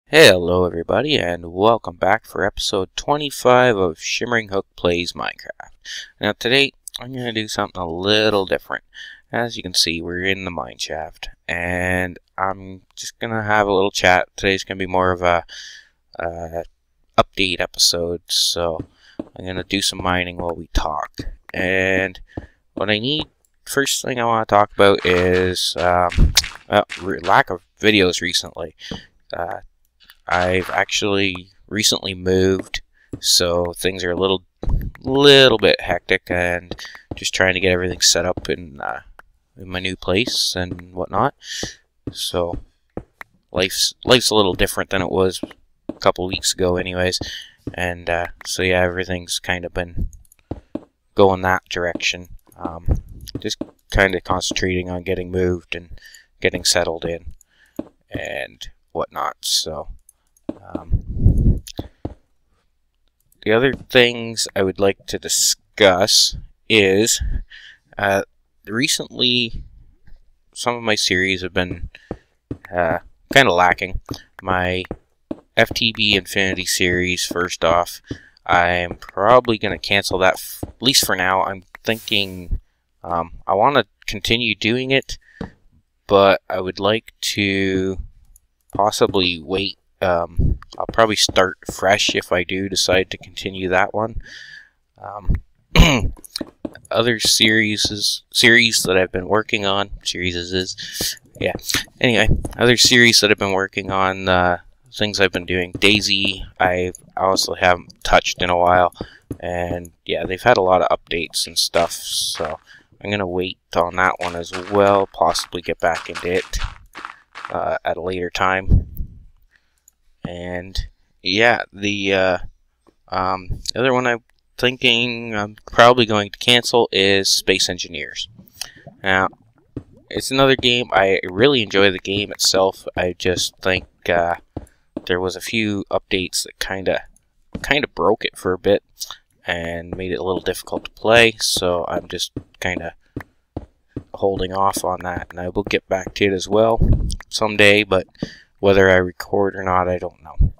Hello everybody and welcome back for episode 25 of ShimmeringHook Plays Minecraft. Now today I'm going to do something a little different. As you can see, we're in the mine shaft and I'm just going to have a little chat. Today's going to be more of a update episode, so I'm going to do some mining while we talk. And what I need, first thing I want to talk about is lack of videos recently. I've actually recently moved, so things are a little bit hectic, and just trying to get everything set up in my new place and whatnot. So life's a little different than it was a couple weeks ago, anyways. And so yeah, everything's kind of been going that direction. Just kind of concentrating on getting moved and getting settled in and whatnot. So. The other things I would like to discuss is recently some of my series have been kind of lacking. My FTB Infinity series, first off, I'm probably going to cancel that, at least for now. I'm thinking I want to continue doing it, but I would like to possibly wait. I'll probably start fresh if I do decide to continue that one. Other series that I've been working on, anyway, other series that I've been working on, things I've been doing. Daisy, I also haven't touched in a while, and yeah, they've had a lot of updates and stuff, so I'm gonna wait on that one as well, possibly get back into it at a later time. And yeah, the other one I'm thinking I'm probably going to cancel is Space Engineers. Now, it's another game. I really enjoy the game itself. I just think there was a few updates that kind of broke it for a bit and made it a little difficult to play. So I'm just kind of holding off on that, and I will get back to it as well someday, but whether I record or not, I don't know.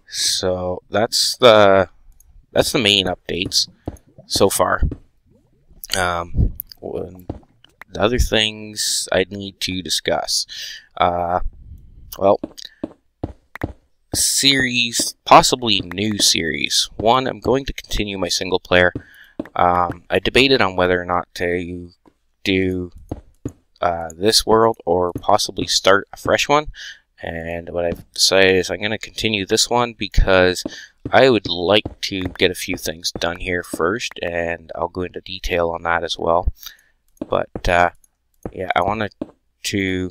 So that's the main updates so far. The other things I need to discuss. Well, series, possibly new series. One, I'm going to continue my single player. I debated on whether or not to do this world or possibly start a fresh one. And what I've decided is I'm going to continue this one because I would like to get a few things done here first, and I'll go into detail on that as well. But yeah, I wanted to,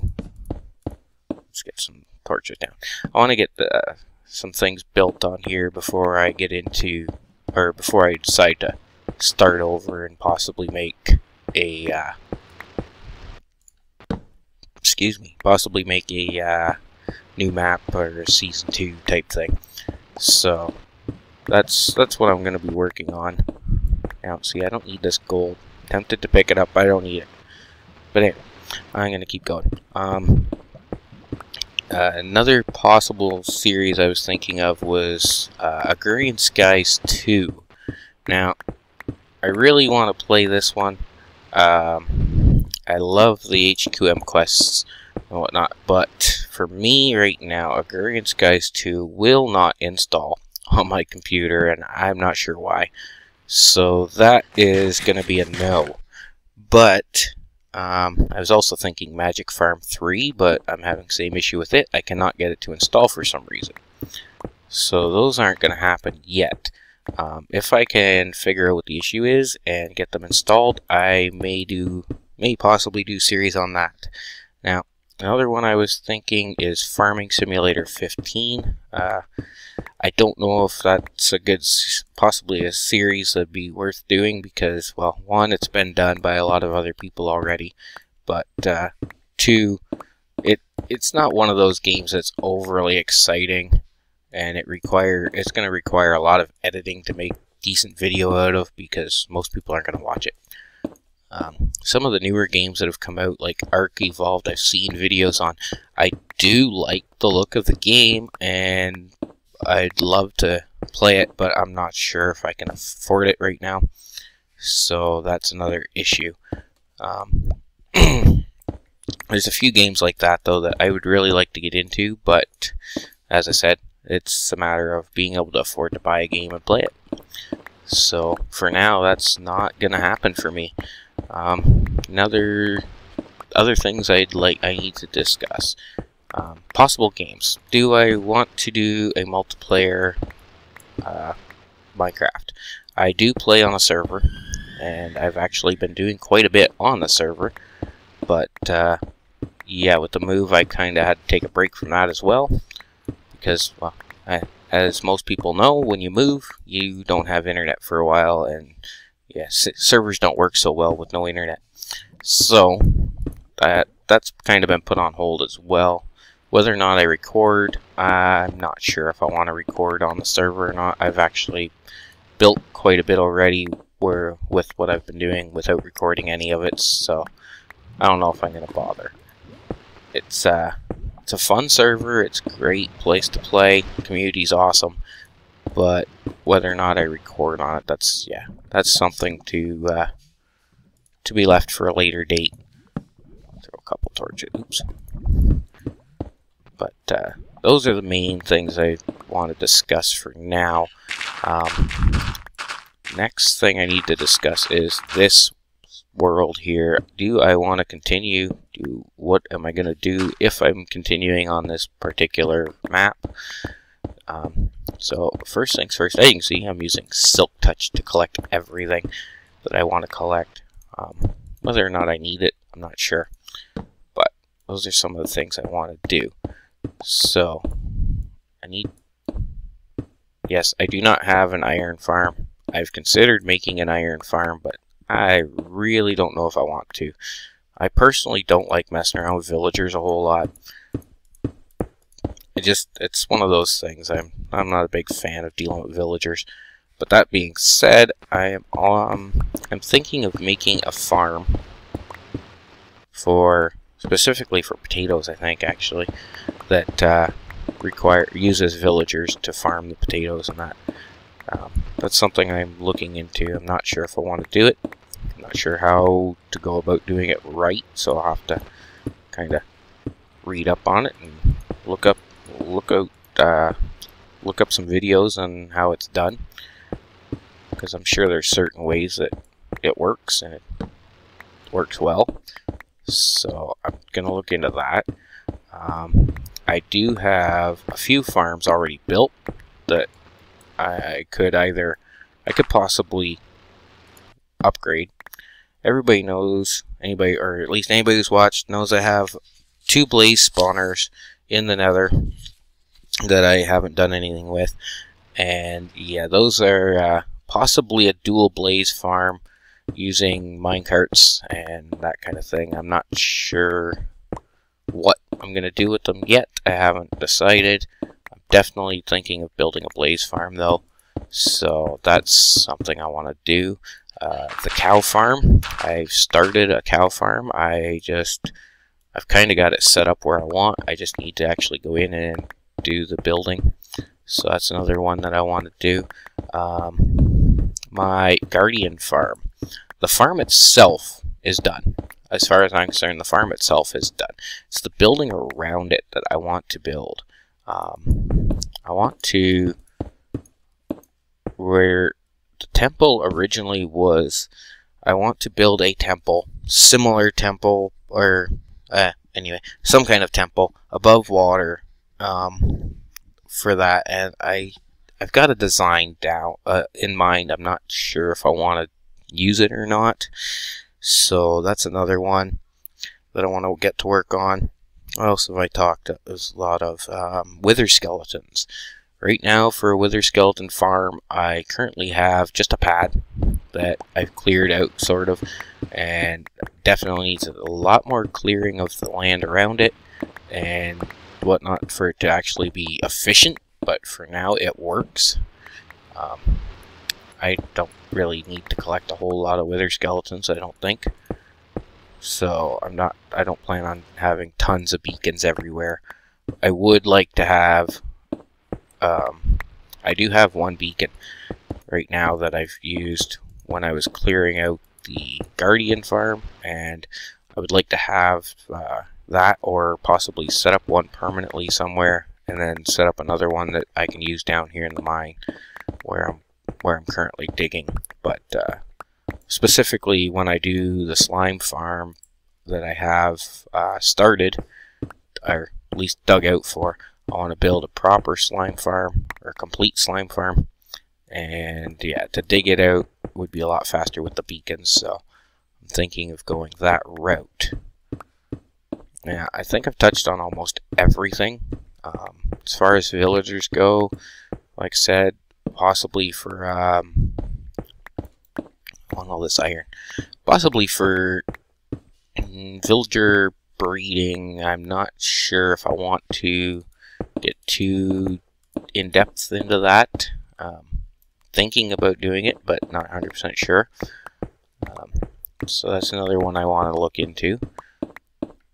let's get some torches down. I want to get some things built on here before I get into, or before I decide to start over and possibly make a new map or a season 2 type thing. So that's what I'm going to be working on. Now, see, I don't need this gold. Tempted to pick it up, I don't need it. But anyway, I'm going to keep going. Another possible series I was thinking of was Agrarian Skies 2. Now, I really want to play this one. I love the HQM quests and whatnot, but for me right now, Agrarian Skies 2 will not install on my computer, and I'm not sure why. So that is going to be a no. But I was also thinking Magic Farm 3, but I'm having the same issue with it. I cannot get it to install for some reason. So those aren't going to happen yet. If I can figure out what the issue is and get them installed, I may possibly do series on that. Now, another one I was thinking is Farming Simulator 15. I don't know if that's possibly a series that'd be worth doing because, well, one, it's been done by a lot of other people already, but two, it's not one of those games that's overly exciting, and it's going to require a lot of editing to make decent video out of because most people aren't going to watch it. Some of the newer games that have come out, like Ark Evolved, I've seen videos on. I do like the look of the game, and I'd love to play it, but I'm not sure if I can afford it right now. So that's another issue. There's a few games like that, though, that I would really like to get into, but as I said, it's a matter of being able to afford to buy a game and play it. So for now, that's not gonna happen for me. Other things I need to discuss. Possible games. Do I want to do a multiplayer Minecraft? I do play on a server, and I've actually been doing quite a bit on the server, but yeah, with the move I kind of had to take a break from that as well, because, well, as most people know, when you move, you don't have internet for a while, and yeah, servers don't work so well with no internet. So that's kind of been put on hold as well. Whether or not I record, I'm not sure if I want to record on the server or not. I've actually built quite a bit already with what I've been doing without recording any of it, so I don't know if I'm going to bother. It's a fun server, it's a great place to play, the community's awesome, but whether or not I record on it, that's something to be left for a later date. Throw a couple torches, oops. But those are the main things I want to discuss for now. Next thing I need to discuss is this world here. Do I want to continue? What am I going to do if I'm continuing on this particular map? So first things first, as you can see, I'm using Silk Touch to collect everything that I want to collect. Whether or not I need it, I'm not sure. But those are some of the things I want to do. So, yes, I do not have an iron farm. I've considered making an iron farm, but I really don't know if I want to. I personally don't like messing around with villagers a whole lot. It's one of those things. I'm not a big fan of dealing with villagers. But that being said, I'm thinking of making a farm specifically for potatoes, I think, actually, that uses villagers to farm the potatoes and that. That's something I'm looking into. I'm not sure if I want to do it. I'm not sure how to go about doing it right, so I'll have to kind of read up on it and look up some videos on how it's done, because I'm sure there's certain ways that it works and it works well. So I'm gonna look into that. I do have a few farms already built that I could possibly upgrade. Everybody knows, or at least anybody who's watched knows, I have 2 blaze spawners in the nether that I haven't done anything with, and yeah, those are possibly a dual blaze farm using minecarts and that kind of thing. I'm not sure what I'm going to do with them yet. I haven't decided. I'm definitely thinking of building a blaze farm, though, so that's something I want to do. The cow farm, I've started a cow farm. I've kind of got it set up where I want. I just need to actually go in and do the building. So that's another one that I want to do. My guardian farm. The farm itself is done. As far as I'm concerned, the farm itself is done. It's the building around it that I want to build. I want to... Where the temple originally was, I want to build a temple, similar temple, or anyway, some kind of temple above water for that, and I've got a design down in mind. I'm not sure if I want to use it or not, so that's another one that I want to get to work on. What else have I talked? There's a lot of wither skeletons. Right now, for a wither skeleton farm, I currently have just a pad that I've cleared out, sort of, and definitely needs a lot more clearing of the land around it and whatnot for it to actually be efficient, but for now it works. I don't really need to collect a whole lot of wither skeletons, I don't think. So I don't plan on having tons of beacons everywhere. I would like to have, I do have one beacon right now that I've used when I was clearing out the Guardian farm, and I would like to have that, or possibly set up one permanently somewhere, and then set up another one that I can use down here in the mine where I'm currently digging. But specifically when I do the slime farm that I have started, or at least dug out for, I want to build a proper slime farm, or a complete slime farm. And yeah, to dig it out would be a lot faster with the beacons, so I'm thinking of going that route. Now, I think I've touched on almost everything. As far as villagers go, like I said, possibly for on all this iron, possibly for villager breeding. I'm not sure if I want to get too in depth into that. Thinking about doing it, but not 100% sure. So that's another one I want to look into.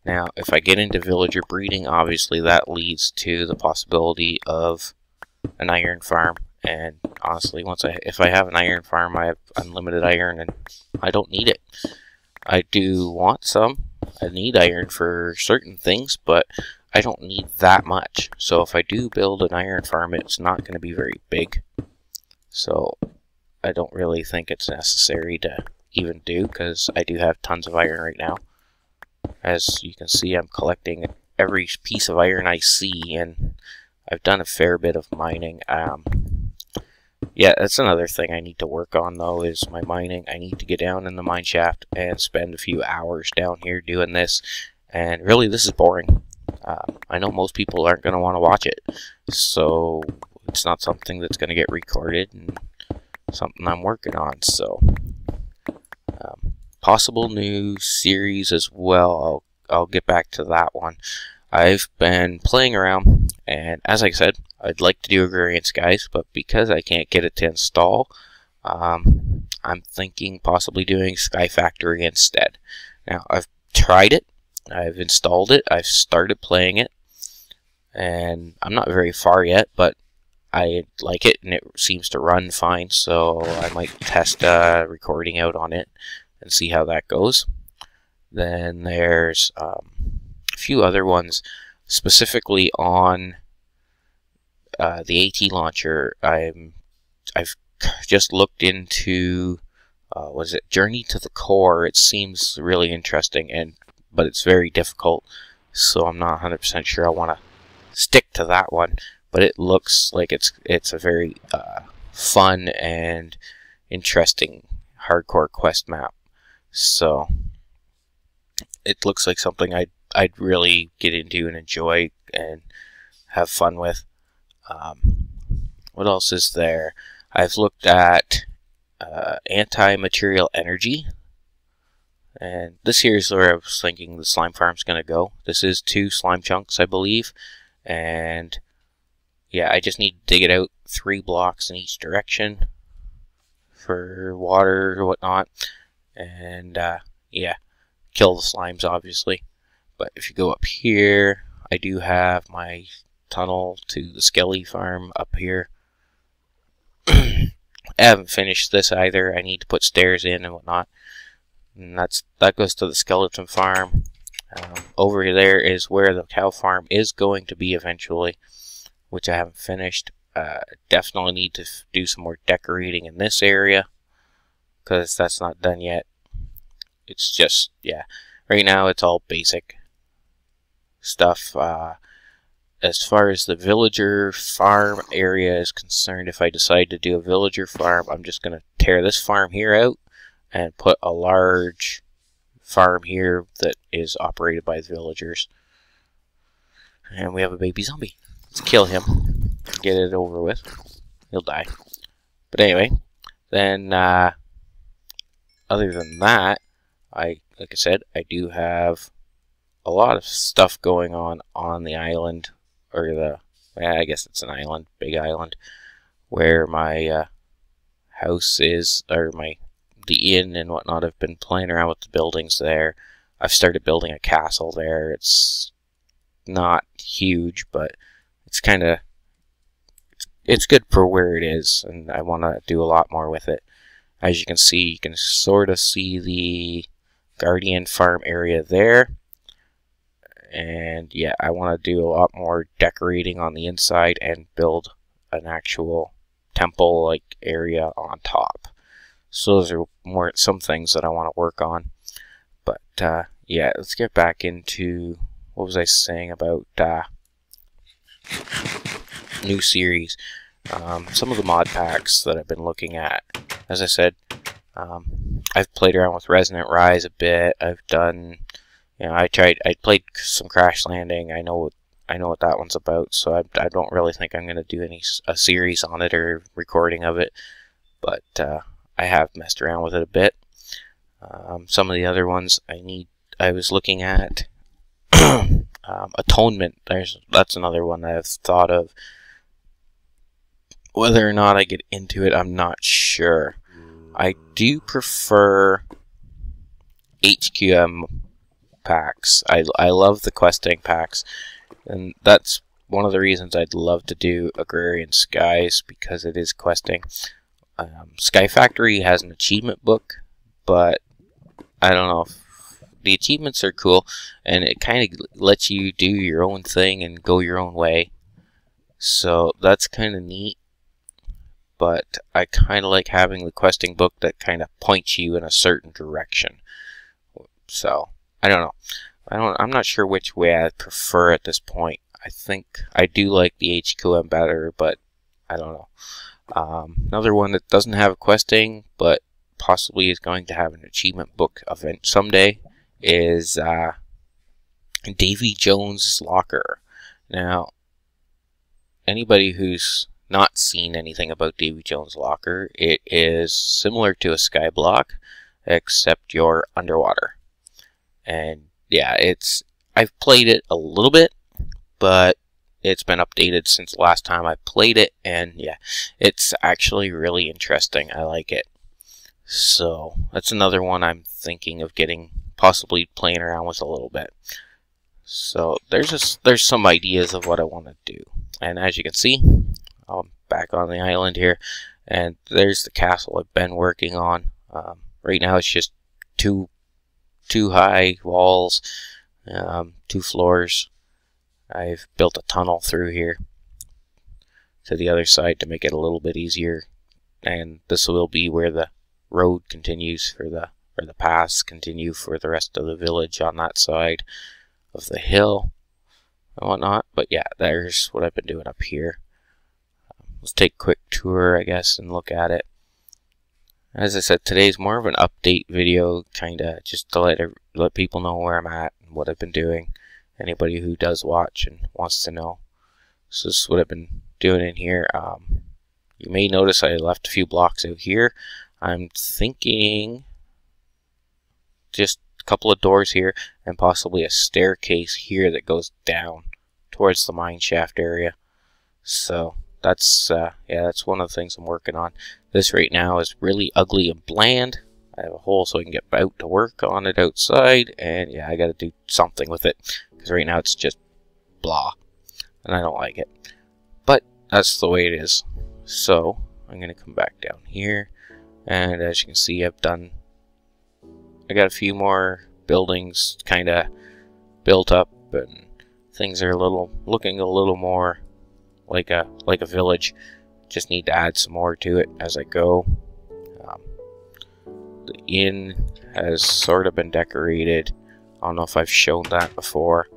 Now, if I get into villager breeding, obviously that leads to the possibility of an iron farm. And honestly, if I have an iron farm, I have unlimited iron, and I don't need it. I do want some. I need iron for certain things, but I don't need that much. So if I do build an iron farm, it's not going to be very big. So I don't really think it's necessary to even do, because I do have tons of iron right now. As you can see, I'm collecting every piece of iron I see, and I've done a fair bit of mining. Yeah, that's another thing I need to work on, though, is my mining. I need to get down in the mine shaft and spend a few hours down here doing this. And really, this is boring. I know most people aren't going to want to watch it, so it's not something that's going to get recorded, and something I'm working on. So possible new series as well. I'll get back to that one. I've been playing around, and as I said, I'd like to do Agrarian Skies, but because I can't get it to install, I'm thinking possibly doing Sky Factory instead. Now, I've tried it, I've installed it, I've started playing it, and I'm not very far yet, but I like it, and it seems to run fine, so I might test recording out on it and see how that goes. Then there's a few other ones, specifically on the AT launcher. I've just looked into what is it, Journey to the Core. It seems really interesting, but it's very difficult, so I'm not 100% sure I want to stick to that one. But it looks like it's a very fun and interesting hardcore quest map. So it looks like something I'd really get into and enjoy and have fun with. What else is there? I've looked at anti-material energy, and this here is where I was thinking the slime farm's going to go. This is 2 slime chunks, I believe, and yeah, I just need to dig it out 3 blocks in each direction for water or whatnot, and yeah, kill the slimes, obviously. But if you go up here, I do have my tunnel to the Skelly farm up here. I haven't finished this either. I need to put stairs in and whatnot, and that goes to the skeleton farm. Over there is where the cow farm is going to be eventually, which I haven't finished. Definitely need to do some more decorating in this area, because that's not done yet. It's just, yeah, right now it's all basic stuff. As far as the villager farm area is concerned, if I decide to do a villager farm, I'm just going to tear this farm here out and put a large farm here that is operated by the villagers. And we have a baby zombie. Let's kill him. Get it over with. He'll die. But anyway, then other than that, like I said, I do have a lot of stuff going on the island, or I guess it's an island, big island, where my house is, or the inn and whatnot. I've been playing around with the buildings there. I've started building a castle there. It's not huge, but it's kind of, it's good for where it is, and I want to do a lot more with it. As you can see, you can sort of see the Guardian farm area there. And yeah, I want to do a lot more decorating on the inside and build an actual temple-like area on top. So those are some things that I want to work on. But yeah, let's get back into, what was I saying about new series. Some of the mod packs that I've been looking at. As I said, I've played around with Resonant Rise a bit. I've done, you know, I played some Crash Landing. I know what that one's about, so I don't really think I'm going to do a series on it or recording of it, but I have messed around with it a bit. Some of the other ones I was looking at Atonement. That's another one that I've thought of. Whether or not I get into it, I'm not sure. I do prefer HQM packs. I love the questing packs, and that's one of the reasons I'd love to do Agrarian Skies, because it is questing. Sky Factory has an achievement book, but I don't know if the achievements are cool, and it kind of lets you do your own thing and go your own way. So that's kind of neat. But I kind of like having the questing book that kind of points you in a certain direction. So I don't know. I'm not sure which way I prefer at this point. I think I do like the HQM better, but I don't know. Another one that doesn't have questing, but possibly is going to have an achievement book event someday, is Davy Jones' Locker. Now, anybody who's not seen anything about Davy Jones' Locker, it is similar to a Skyblock, except you're underwater. And yeah, I've played it a little bit, but it's been updated since the last time I played it, and yeah, it's actually really interesting. I like it. So that's another one I'm thinking of possibly playing around with a little bit. So there's some ideas of what I want to do. And as you can see, I'm back on the island here, and there's the castle I've been working on. Right now it's just two high walls, 2 floors. I've built a tunnel through here to the other side to make it a little bit easier, and this will be where the road continues or the paths continue for the rest of the village on that side of the hill and whatnot. But yeah, there's what I've been doing up here. Let's take a quick tour, I guess, and look at it. As I said, today's more of an update video, kind of just to let people know where I'm at and what I've been doing. Anybody who does watch and wants to know. So this is what I've been doing in here. You may notice I left a few blocks out here. I'm thinking just a couple of doors here and possibly a staircase here that goes down towards the mine shaft area. So that's yeah, that's one of the things I'm working on. This right now is really ugly and bland. I have a hole so I can get out to work on it outside, and yeah, I gotta do something with it, because right now it's just blah, and I don't like it. But that's the way it is. So I'm gonna come back down here, and as you can see, I got a few more buildings kind of built up, and things are looking a little more like a village. Just need to add some more to it as I go. The inn has sort of been decorated. I don't know if I've shown that before.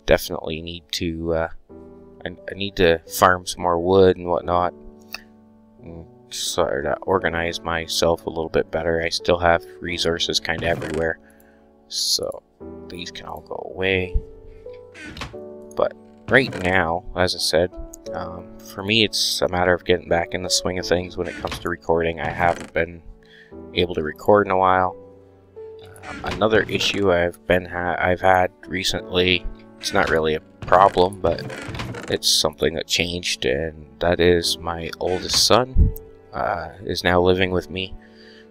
Definitely need to I need to farm some more wood and whatnot, and sort of organize myself a little bit better. I still have resources kind of everywhere, so these can all go away. But right now, as I said, for me it's a matter of getting back in the swing of things when it comes to recording. I haven't been able to record in a while. Another issue I've had recently, it's not really a problem, but it's something that changed, and that is my oldest son. is now living with me,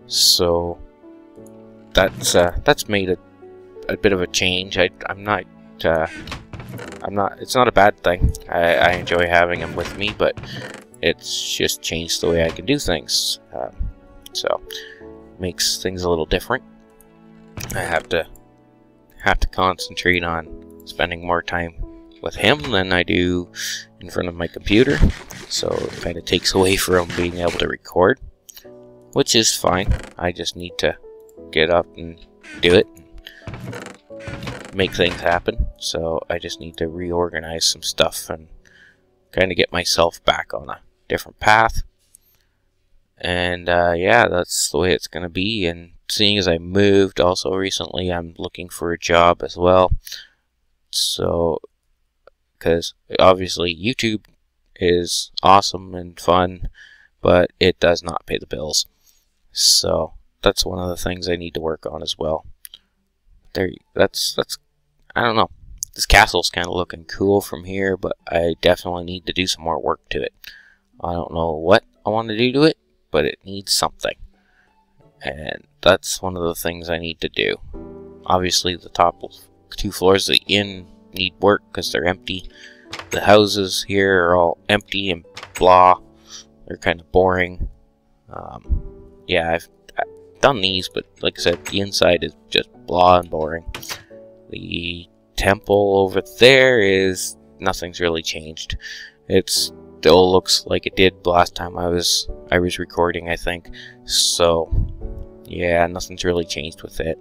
so that's made a bit of a change. I'm not. It's not a bad thing. I enjoy having him with me, but it's just changed the way I can do things. So makes things a little different. I have to concentrate on spending more time with him than I do in front of my computer. So it kind of takes away from being able to record, which is fine. I just need to get up and do it, and make things happen. So I just need to reorganize some stuff and kind of get myself back on a different path. And yeah, that's the way it's going to be. And seeing as I moved also recently, I'm looking for a job as well. So, because obviously YouTube is awesome and fun, but it does not pay the bills. So that's one of the things I need to work on as well. That's I don't know. This castle's kind of looking cool from here, but I definitely need to do some more work to it. I don't know what I want to do to it, but it needs something. And that's one of the things I need to do. Obviously, the top 2 floors of the inn need work because they're empty. The houses here are all empty and blah. They're kind of boring. Yeah, I've done these, but like I said, the inside is just blah and boring. The temple over there is nothing's really changed. It still looks like it did last time I was recording, I think. So yeah, nothing's really changed with it.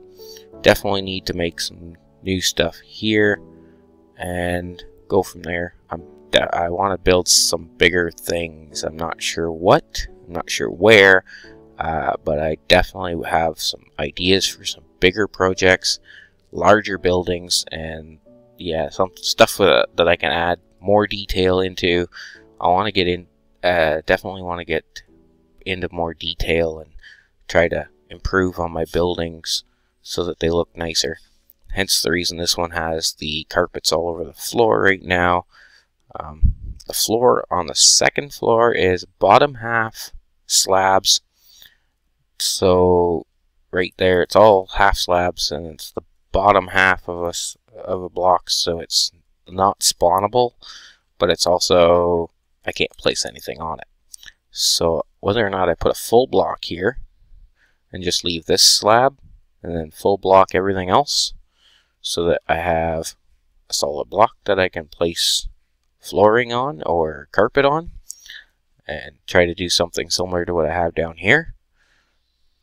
Definitely need to make some new stuff here and go from there. I want to build some bigger things. I'm not sure what, I'm not sure where, but I definitely have some ideas for some bigger projects, larger buildings, and yeah, some stuff that I can add more detail into. I want to get in, definitely want to get into more detail and try to improve on my buildings so that they look nicer. Hence the reason this one has the carpets all over the floor right now. The floor on the second floor is bottom half slabs. So right there, it's all half slabs, and it's the bottom half of a block, so it's not spawnable, but it's also, I can't place anything on it. So whether or not I put a full block here and just leave this slab and then full block everything else so that I have a solid block that I can place flooring on or carpet on, and try to do something similar to what I have down here,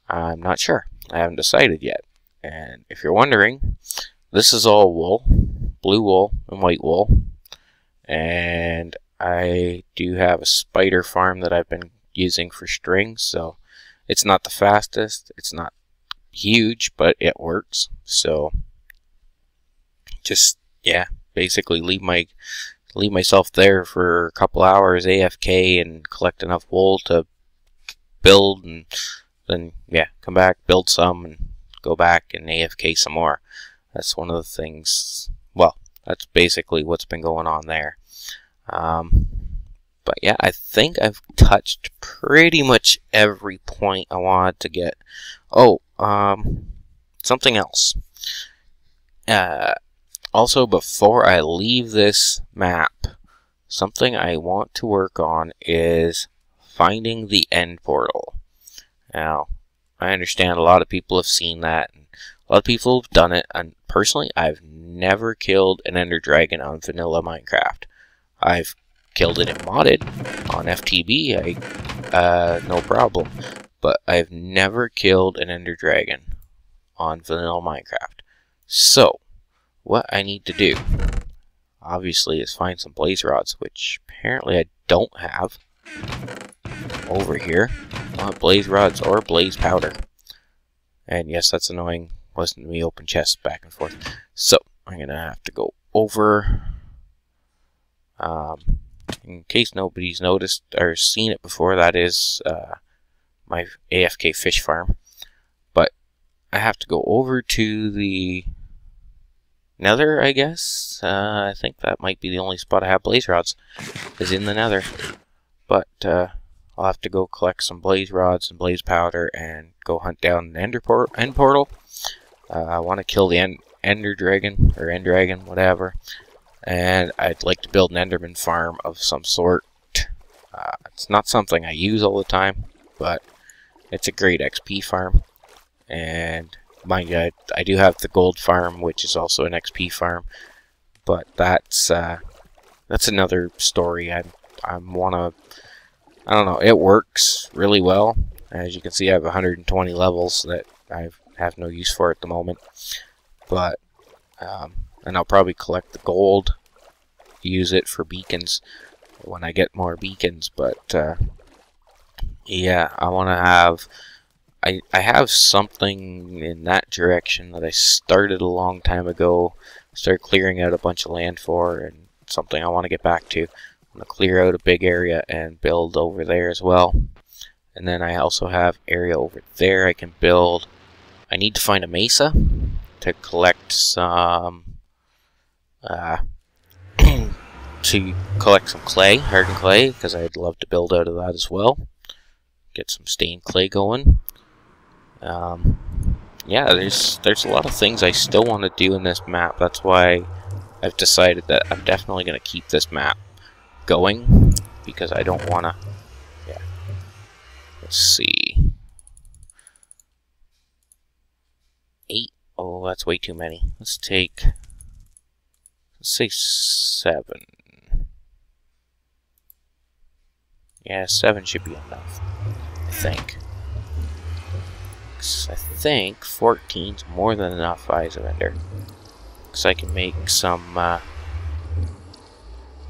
I'm not sure. I haven't decided yet. And if you're wondering, this is all wool, blue wool and white wool, and I do have a spider farm that I've been using for strings, so it's not the fastest, it's not huge, but it works. So just, yeah, basically leave myself there for a couple hours AFK and collect enough wool to build, and then yeah, come back, build some, and go back and AFK some more. That's one of the things, well, that's basically what's been going on there. But yeah, I think I've touched pretty much every point I wanted to get. Oh, something else. Also, before I leave this map, something I want to work on is finding the end portal. Now, I understand a lot of people have seen that, and a lot of people have done it, and personally, I've never killed an ender dragon on vanilla Minecraft. I've killed it in modded on FTB, no problem, but I've never killed an ender dragon on vanilla Minecraft. So what I need to do, obviously, is find some blaze rods, which apparently I don't have over here. I want blaze rods or blaze powder. And yes, that's annoying. Listen to me open chests back and forth. So I'm gonna have to go over. In case nobody's noticed or seen it before, that is my AFK fish farm. But I have to go over to the Nether, I guess. I think that might be the only spot I have blaze rods, is in the Nether. But I'll have to go collect some blaze rods and blaze powder and go hunt down an end portal. I want to kill the ender dragon, or end dragon, whatever. And I'd like to build an enderman farm of some sort. It's not something I use all the time, but it's a great XP farm. And mind you, I do have the gold farm, which is also an XP farm. But that's another story. I don't know, it works really well. As you can see, I have 120 levels that I have no use for at the moment. But, and I'll probably collect the gold, use it for beacons when I get more beacons. But, yeah, I want to have, I have something in that direction that I started a long time ago. Started clearing out a bunch of land for, and something I want to get back to. I'm going to clear out a big area and build over there as well. And then I also have area over there I can build. I need to find a mesa to collect some clay, hardened clay, because I'd love to build out of that as well. Get some stained clay going. Yeah, there's a lot of things I still want to do in this map. That's why I've decided that I'm definitely going to keep this map going, because I don't want to, yeah. Let's see. 8. Oh, that's way too many. Let's say 7. Yeah, 7 should be enough, I think. I think 14's more than enough Eyes of Ender. Because I can make some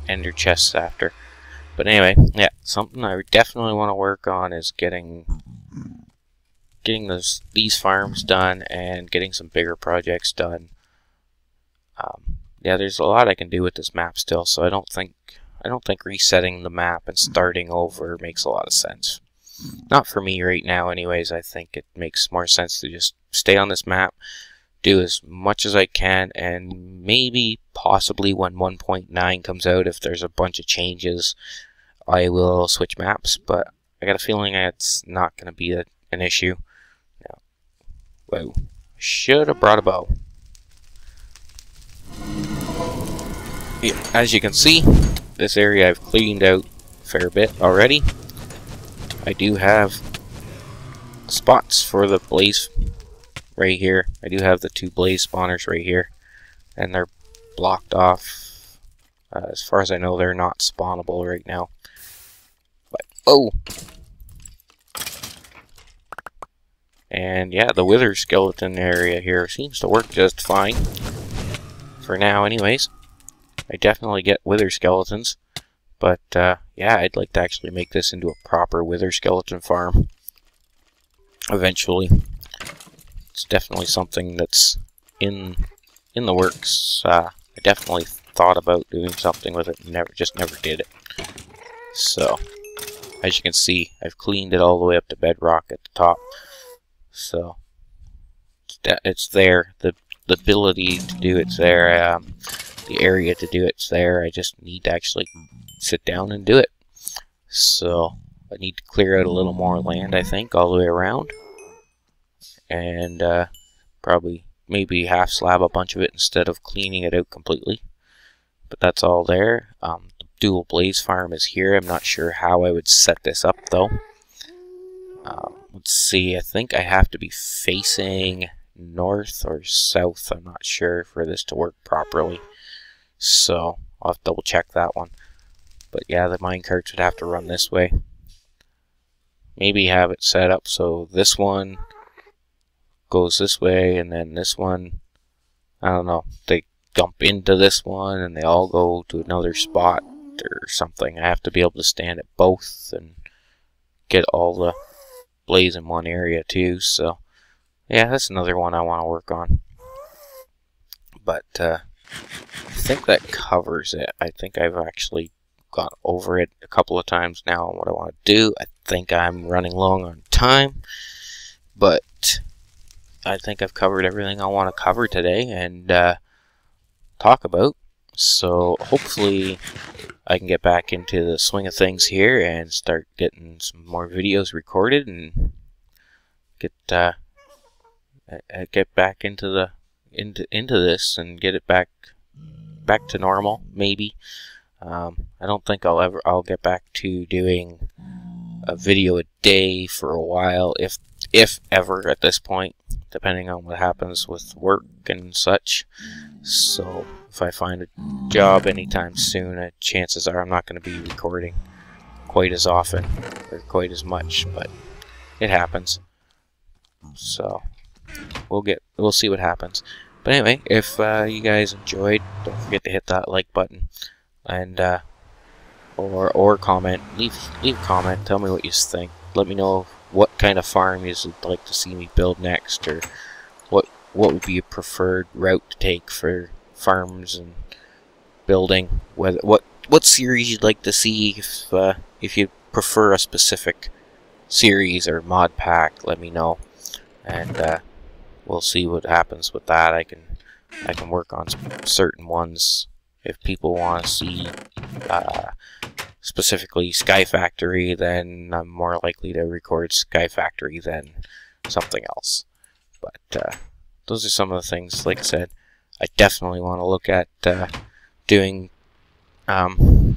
ender chests after. But anyway, yeah, something I definitely want to work on is getting these farms done and getting some bigger projects done. Yeah, there's a lot I can do with this map still, so I don't think resetting the map and starting over makes a lot of sense. Not for me right now anyways. I think it makes more sense to just stay on this map, do as much as I can, and maybe, possibly, when 1.9 comes out, if there's a bunch of changes, I will switch maps, but I got a feeling it's not going to be an issue. Now, whoa, should have brought a bow. Yeah, as you can see, this area I've cleaned out a fair bit already. I do have spots for the blaze right here. I do have the 2 blaze spawners right here, and they're blocked off. As far as I know, they're not spawnable right now. But oh, and yeah, the wither skeleton area here seems to work just fine for now. Anyways, I definitely get wither skeletons. But, yeah, I'd like to actually make this into a proper wither skeleton farm eventually. It's definitely something that's in the works. I definitely thought about doing something with it and just never did it. So, as you can see, I've cleaned it all the way up to bedrock at the top. So, it's there. The ability to do it's there. The area to do it's there. I just need to actually sit down and do it. So I need to clear out a little more land, I think, all the way around, and probably maybe half slab a bunch of it instead of cleaning it out completely. But that's all there. The dual blaze farm is here. I'm not sure how I would set this up though. Let's see, I think I have to be facing north or south, I'm not sure, for this to work properly. So I'll have to double check that one. But yeah, the minecarts would have to run this way. Maybe have it set up so this one goes this way, and then this one, I don't know, they dump into this one and they all go to another spot or something. I have to be able to stand at both and get all the blaze in one area too. So yeah, that's another one I want to work on. But I think that covers it. I think I've actually gone over it a couple of times now on what I want to do. I think I'm running long on time, but I think I've covered everything I want to cover today and talk about. So hopefully I can get back into the swing of things here and start getting some more videos recorded and get back into this and get it back to normal. Maybe I don't think I'll get back to doing a video a day for a while, if ever, at this point, depending on what happens with work and such. So if I find a job anytime soon, chances are I'm not going to be recording quite as often or quite as much, but it happens. So we'll see what happens. But anyway, if you guys enjoyed, don't forget to hit that like button and or comment. Leave a comment. Tell me what you think. Let me know what kind of farm you'd like to see me build next, or what would be a preferred route to take for farms and building. What series you'd like to see. If you prefer a specific series or mod pack, let me know, and we'll see what happens with that. I can work on certain ones if people want to see specifically Sky Factory. Then I'm more likely to record Sky Factory than something else. But those are some of the things. Like I said, I definitely want to look at doing Journey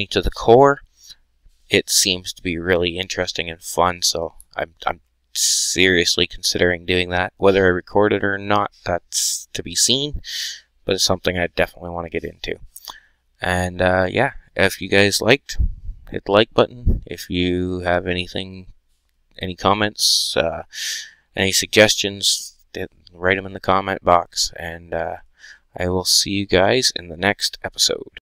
to the Core. It seems to be really interesting and fun, so I'm seriously considering doing that. Whether I record it or not, that's to be seen, but it's something I definitely want to get into. And yeah, if you guys liked, hit the like button. If you have any comments, any suggestions, write them in the comment box, and I will see you guys in the next episode.